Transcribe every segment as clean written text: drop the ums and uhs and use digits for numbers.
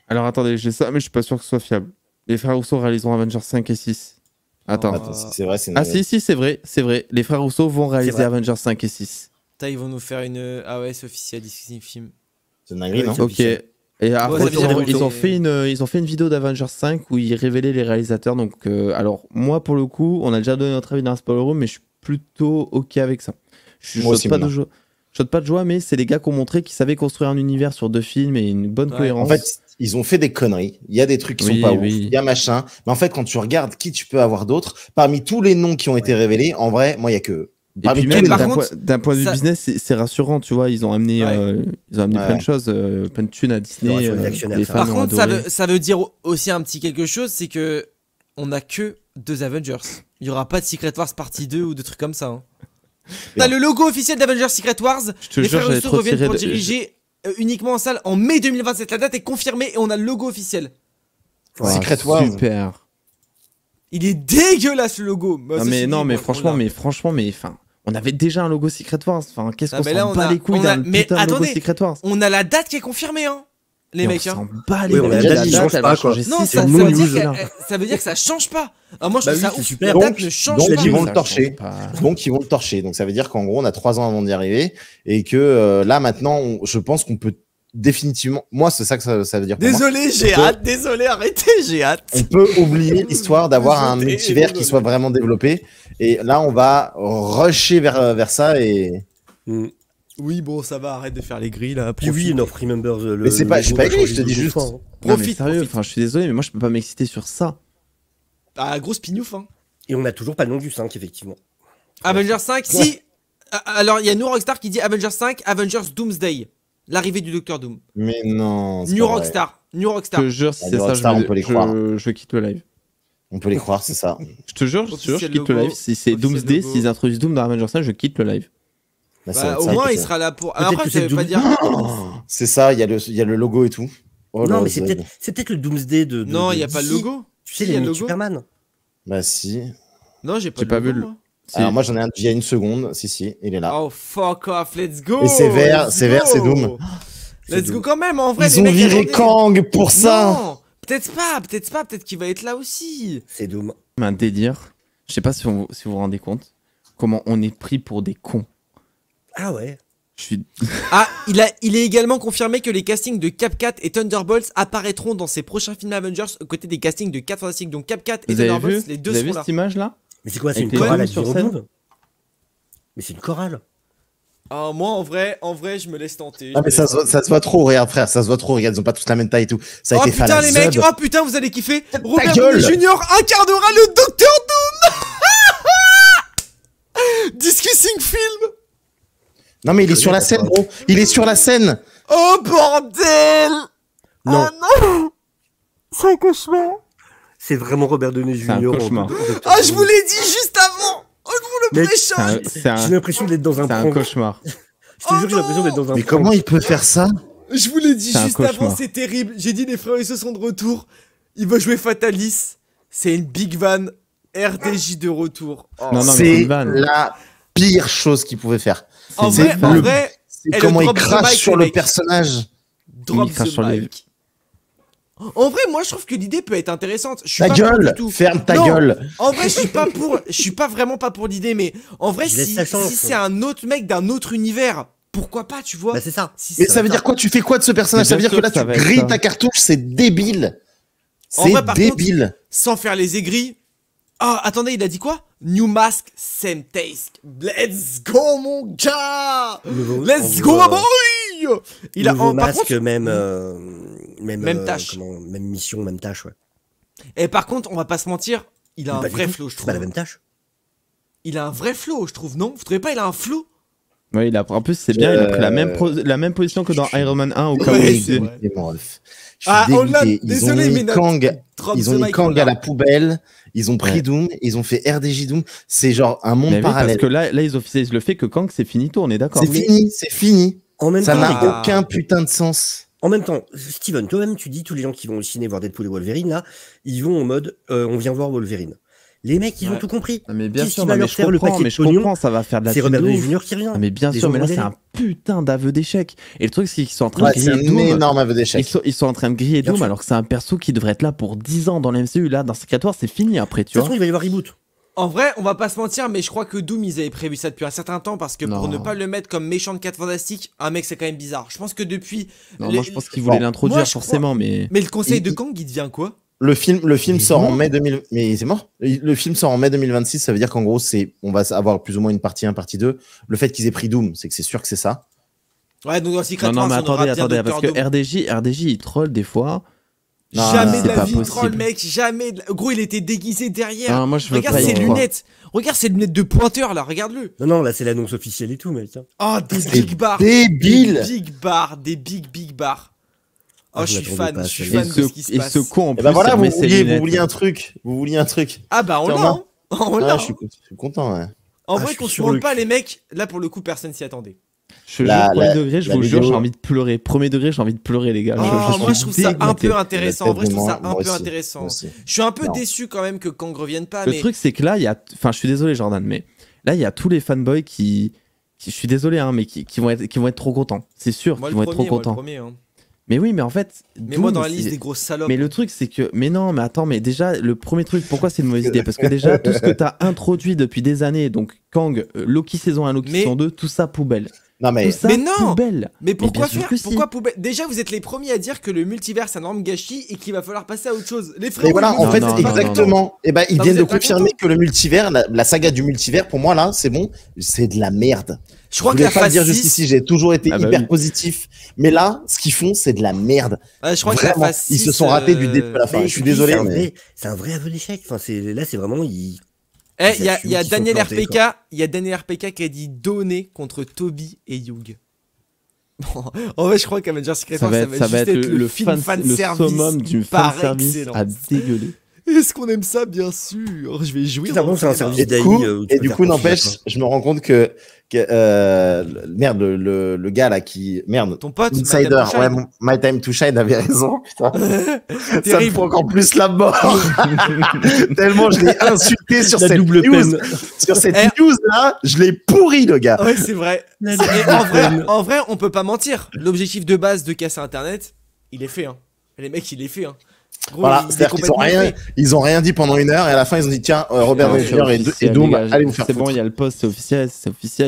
Alors attendez, j'ai ça, mais je suis pas sûr que ce soit fiable. Les frères Rousseau réaliseront Avengers 5 et 6. Attends. Attends, si c'est vrai, c'est Ah si, c'est vrai, c'est vrai. Les frères Rousseau vont réaliser Avengers 5 et 6. Putain, ils vont nous faire une... Ah ouais, c'est officiel, Disney Film. C'est une dinguerie, non? Ok. Et après, ils ont fait une vidéo d'Avengers 5 où ils révélaient les réalisateurs. Donc, alors, moi, pour le coup, on a déjà donné notre avis dans un spoiler room, mais je suis plutôt ok avec ça. Je saute pas de joie, mais c'est les gars qui ont montré qu'ils savaient construire un univers sur 2 films et une bonne cohérence. En fait, ils ont fait des conneries. Il y a des trucs qui sont pas ouf. Il y a machin. Mais en fait, quand tu regardes qui tu peux avoir d'autres, parmi tous les noms qui ont été révélés, en vrai, moi, il y a que... Et puis même d'un point de vue business, c'est rassurant, tu vois. Ils ont amené plein de choses, plein de thunes à Disney. Par contre, ça veut dire aussi un petit quelque chose, c'est que on a que 2 Avengers. Il y aura pas de Secret Wars partie 2 ou de trucs comme ça. Hein. T'as le logo officiel d'Avengers Secret Wars. Les frères Russo reviennent pour diriger uniquement en salle en mai 2027. La date est confirmée et on a le logo officiel. Secret Wars. Super. Il est dégueulasse le logo. Non mais franchement, enfin. On avait déjà un logo Secret Wars. Enfin, qu'est-ce qu'on s'en bat les couilles d'un putain de logo Secret Wars. On a la date qui est confirmée, hein, les mecs. On s'en bat les couilles. La date change pas, quoi. Non, ça veut dire que ça change pas. Alors moi, je trouve ça ouf. La date ne change pas. Donc, ils vont le torcher. Donc, ils vont le torcher. Donc, ça veut dire qu'en gros, on a 3 ans avant d'y arriver. Et que là, maintenant, je pense qu'on peut définitivement... Moi, c'est ça que ça veut dire pour moi. Désolé, j'ai hâte. Désolé, arrêtez, j'ai hâte. On peut oublier l'histoire d'avoir un multivers qui soit vraiment développé. Et là, on va rusher vers ça et... Oui, bon, ça va, arrête de faire les grilles, là. Puis oui, Enough Remember le... Mais c'est pas, je suis pas aigri, je te dis juste... Profite, sérieux, enfin, je suis désolé, mais moi, je peux pas m'exciter sur ça. Ah, grosse pignouf, hein. Et on a toujours pas le nom du 5, effectivement. Avengers 5, si... Alors, il y a New Rockstar qui dit Avengers 5, Avengers Doomsday. L'arrivée du Docteur Doom. Mais non, New Rockstar. New Rockstar. Je te jure, si c'est ça, on peut les croire. Je quitte le live. On peut les croire, c'est ça. Je te jure, je quitte le live. Si c'est Doomsday, s'ils introduisent Doom dans Avengers 5, je quitte le live. Au moins, il sera là pour... Après, ça veut pas dire... C'est ça, il y a le logo et tout. Non, mais c'est peut-être le Doomsday de... Non, il n'y a pas le logo. Tu sais, les Superman. Bah si. Non, j'ai pas vu le logo. Alors moi j'en ai un il y a une seconde, si, il est là. Oh fuck off, let's go. Et c'est vert, c'est Doom. Let's go quand même, en vrai. Ils ont viré Kang pour ça. Non, peut-être pas, peut-être qu'il va être là aussi. C'est Doom. Un délire. Je sais pas si vous vous rendez compte comment on est pris pour des cons. Ah ouais. Ah, il est également confirmé que les castings de Cap-Cat et Thunderbolts apparaîtront dans ses prochains films Avengers aux côtés des castings de 4 Fantastiques. Donc Cap-Cat et Thunderbolts, les deux sont là. Vous avez vu cette image là? Mais c'est quoi, c'est une chorale à Doom? Mais c'est une chorale. Ah, moi en vrai, je me laisse tenter. Ah mais ça se voit trop, regarde frère, ça se voit trop, regarde, ils ont pas tous la même taille et tout. Ça a été fait à la putain les mecs, Zod. oh putain vous allez kiffer. Robert Downey Jr. incarnera le Docteur Doom. Discussing film. Non mais il est sur la scène gros, il est sur la scène. Oh bordel. Non. Oh non. C'est un cauchemar. C'est vraiment Robert Downey Jr. C'est un cauchemar. Ah je vous l'ai dit juste avant. Oh non le pré-shot. J'ai l'impression d'être dans un prank. C'est un cauchemar. Je te jure, j'ai l'impression d'être dans un prank. Mais comment il peut faire ça? Je vous l'ai dit juste avant, c'est terrible. J'ai dit les frères ils se sont de retour. Il va jouer Fatalis. C'est une big van RDJ de retour. Oh. C'est la pire chose qu'il pouvait faire. En vrai, c'est comment il crache sur le personnage. Drop the mic. En vrai, moi je trouve que l'idée peut être intéressante. Ta gueule, ferme ta gueule. En vrai, je suis pas vraiment pas pour l'idée, mais en vrai, si c'est un autre mec d'un autre univers, pourquoi pas, tu vois? Bah c'est ça. Mais ça veut dire quoi? Tu fais quoi de ce personnage? Ça veut dire que là tu grilles ta cartouche, c'est débile. C'est débile. Sans faire les aigris. Ah, attendez, il a dit quoi? New mask, same taste. Let's go, mon gars! Let's go, my boy! Il a un masque, même tâche. Même mission, même tâche, ouais. Et par contre, on va pas se mentir, il a un vrai flow, je trouve. C'est pas la même tâche. Il a un vrai flow, je trouve, non? Vous trouvez pas, il a un flow? Ouais, en plus, c'est bien, il a pris la même position que dans Iron Man 1 au cas où ils ont mis Kang à la poubelle, ils ont pris Doom, ils ont fait RDJ Doom, c'est genre un monde parallèle. Parce que là ils officialisent le fait que Kang c'est finito, on est d'accord. C'est fini. Ça n'a aucun putain de sens. En même temps, Steven, toi-même tu dis tous les gens qui vont au ciné voir Deadpool et Wolverine, là, ils vont en mode on vient voir Wolverine. Les mecs, ils ont tout compris. Mais bien sûr, je comprends, ça va faire de la c'est Robert Downey Jr. qui revient. Mais bien sûr, mais là, c'est un putain d'aveu d'échec. Et le truc, c'est qu'ils sont en train de griller Doom. C'est un énorme aveu d'échec. Ils sont en train de griller Doom alors que c'est un perso qui devrait être là pour 10 ans dans l'MCU. Là, dans Secret Wars, c'est fini après, tu vois. De toute façon, il va y avoir reboot. En vrai, on va pas se mentir, mais je crois que Doom, ils avaient prévu ça depuis un certain temps parce que pour ne pas le mettre comme méchant de 4 Fantastiques, un mec, c'est quand même bizarre. Je pense que depuis. Non, moi, je pense qu'ils voulaient l'introduire forcément, mais. Mais le conseil de Kang, il devient quoi? Le film sort en mai 2000. Mais c'est mort. Le film sort en mai 2026. Ça veut dire qu'en gros, on va avoir plus ou moins une partie 1, partie 2. Le fait qu'ils aient pris Doom, c'est que c'est sûr que c'est ça. Ouais, donc dans Secret Wars, non, mais attendez, parce que RDJ, il troll des fois. Non, jamais de la vie, troll, mec, jamais. Gros, il était déguisé derrière. Non, moi, je veux regarde ses lunettes. Regarde ses lunettes de pointeur là, regarde-le. Non, là c'est l'annonce officielle et tout, mec. Oh, des big bars. Débile. Des big bars. Oh, je suis fan de ce qui se passe. Et ce con en plus. Bah voilà, vous vouliez un truc. Ah bah on l'a. On l'a. Je suis content, ouais. En vrai, qu'on se montre pas les mecs, là pour le coup, personne s'y attendait. Je jure, premier degré, je vous jure, j'ai envie de pleurer. Premier degré, j'ai envie de pleurer, les gars. Moi, je trouve ça un peu intéressant. En vrai, je trouve ça un peu intéressant. Je suis un peu déçu quand même que Kang revienne pas. Le truc, c'est que là, il y a. Enfin, je suis désolé, Jordan, mais là, il y a tous les fanboys qui. Je suis désolé, hein, mais qui vont être trop contents. C'est sûr qu'ils vont être trop contents. Mais oui, mais en fait. Mais moi, dans la liste des grosses salopes. Mais le truc, c'est que. Mais non, mais attends, mais déjà, le premier truc, pourquoi c'est une mauvaise idée? Parce que déjà, tout ce que t'as introduit depuis des années, donc Kang, Loki saison 1, Loki saison 2, tout ça poubelle. Non mais non poubelle. Mais pourquoi faire? Pourquoi poubelle? Déjà vous êtes les premiers à dire que le multivers c'est un énorme gâchis et qu'il va falloir passer à autre chose. Les frères. Mais voilà, en fait, exactement. Et ben ils viennent de confirmer que le multivers, la saga du multivers, pour moi là, c'est bon, c'est de la merde. Je crois que la phase 6... jusqu'ici, j'ai toujours été hyper positif, mais là, ce qu'ils font, c'est de la merde. Je crois que la phase 6, ils se sont ratés du début à la fin. Je suis désolé, mais c'est un vrai aveu d'échec. Enfin, là, c'est vraiment il y a Daniel RPK qui a dit donner contre Toby et Hugh. Bon, en vrai, je crois qu'Avengers Secret Wars, ça va être le summum du fanservice à dégueuler. Est-ce qu'on aime ça? Bien sûr. Je vais jouer. C'est un service et du coup, n'empêche, je me rends compte que merde, le gars là qui. Merde. Ton pote, Insider, My Time to Shine avait raison, putain. Ça me fout encore plus la mort. Tellement je l'ai insulté sur cette news. Sur cette news là, je l'ai pourri, le gars. Ouais, c'est vrai. En vrai, on peut pas mentir. L'objectif de base de casser Internet, il est fait. Hein. Les mecs, il est fait. Hein. Gros, voilà, c'est-à-dire qu'ils ont rien dit pendant 1 heure et à la fin ils ont dit tiens, Robert Downey Jr. et Doom, allez vous faire c'est bon, il y a le post, c'est officiel,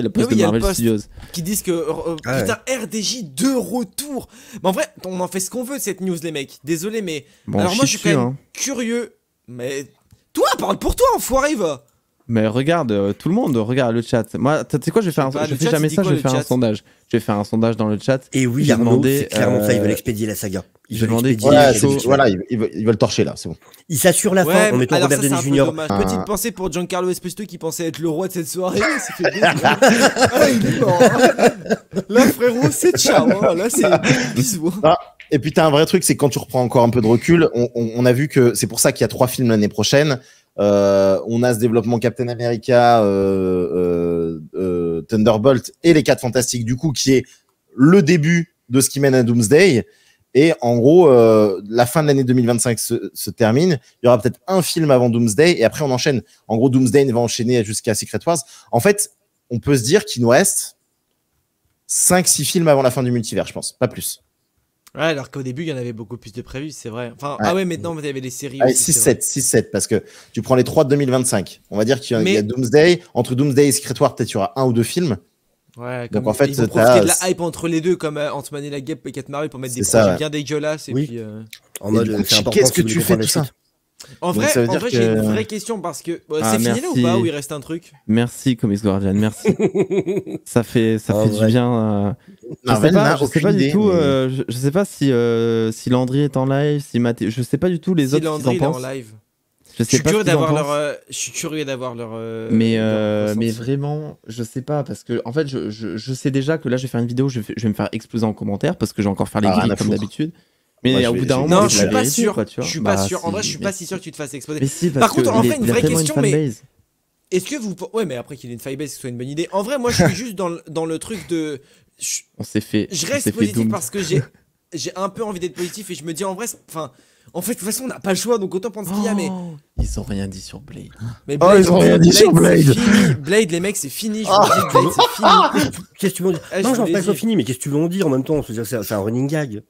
le post de Marvel Studios qui disent que putain, RDJ de retour. Mais en vrai, on en fait ce qu'on veut de cette news, les mecs. Désolé, mais alors moi je suis quand même curieux. Mais toi, parle pour toi, enfoiré, va. Mais regarde, tout le monde regarde le chat. Moi, tu sais quoi, je fais jamais ça, je vais faire un sondage. Je vais faire un sondage dans le chat. Et oui, Arnaud, c'est clairement ça, ils veulent expédier la saga. Ils veulent ils veulent torcher là, c'est bon. Ils s'assurent la fin en mettant Robert Downey Jr. Petite pensée pour Giancarlo Esposito qui pensait être le roi de cette soirée. Il est mort. Là, frérot, c'est ciao. Là, c'est bisous. Et puis t'as un vrai truc, c'est que quand tu reprends encore un peu de recul, on a vu que c'est pour ça qu'il y a 3 films l'année prochaine. On a ce développement Captain America, Thunderbolt et les 4 Fantastiques du coup qui est le début de ce qui mène à Doomsday. Et en gros, la fin de l'année 2025 se termine. Il y aura peut-être un film avant Doomsday et après on enchaîne. En gros, Doomsday va enchaîner jusqu'à Secret Wars. En fait, on peut se dire qu'il nous reste 5-6 films avant la fin du multivers, je pense, pas plus. Ouais, alors qu'au début, il y en avait beaucoup plus de prévus, c'est vrai. Enfin, maintenant, il y avait les séries. 6-7, parce que tu prends les 3 de 2025. On va dire qu'il y a Doomsday. Entre Doomsday et Secret Wars, peut-être il y aura 1 ou 2 films. Ouais, donc en fait, ils vont profiter de la hype entre les deux, comme Ant-Man et la Guêpe et Captain Marvel pour mettre des projets bien dégueulasses. Et puis, en mode, qu'est-ce que tu fais tout ça? En vrai, j'ai une vraie question parce que c'est fini là ou pas, ou il reste un truc? Merci Comics Guardian, merci. ça fait du bien. Je sais pas du tout. Je sais pas si Landry est en live, si Mathieu. Je sais pas du tout les autres. Landry est en live. Je suis curieux d'avoir leur. Mais vraiment, je sais pas parce que en fait, je sais déjà que là, je vais faire une vidéo, je vais me faire exploser en commentaire parce que je vais encore faire les grilles comme d'habitude. Mais au bout d'un moment, je suis pas sûr. Je suis pas sûr. En vrai, je suis pas si sûr que tu te fasses exploser. Par contre, en fait, une vraie question, mais est-ce que vous. Ouais, mais après qu'il ait une fanbase, ce soit une bonne idée. En vrai, moi, je suis juste dans le truc de. On s'est fait. Je reste positif parce que j'ai. j'ai un peu envie d'être positif et je me dis en vrai, enfin, en fait, de toute façon, on n'a pas le choix, donc autant prendre ce qu'il y a. Mais ils ont rien dit sur Blade. Mais Blade, ils ont rien dit sur Blade. Blade, les mecs, c'est fini. Je vous dis, Blade, c'est fini. Qu'est-ce que tu veux en dire? Non, j'en pas que c'est fini, mais qu'est-ce que tu veux en dire en même temps? C'est un running gag.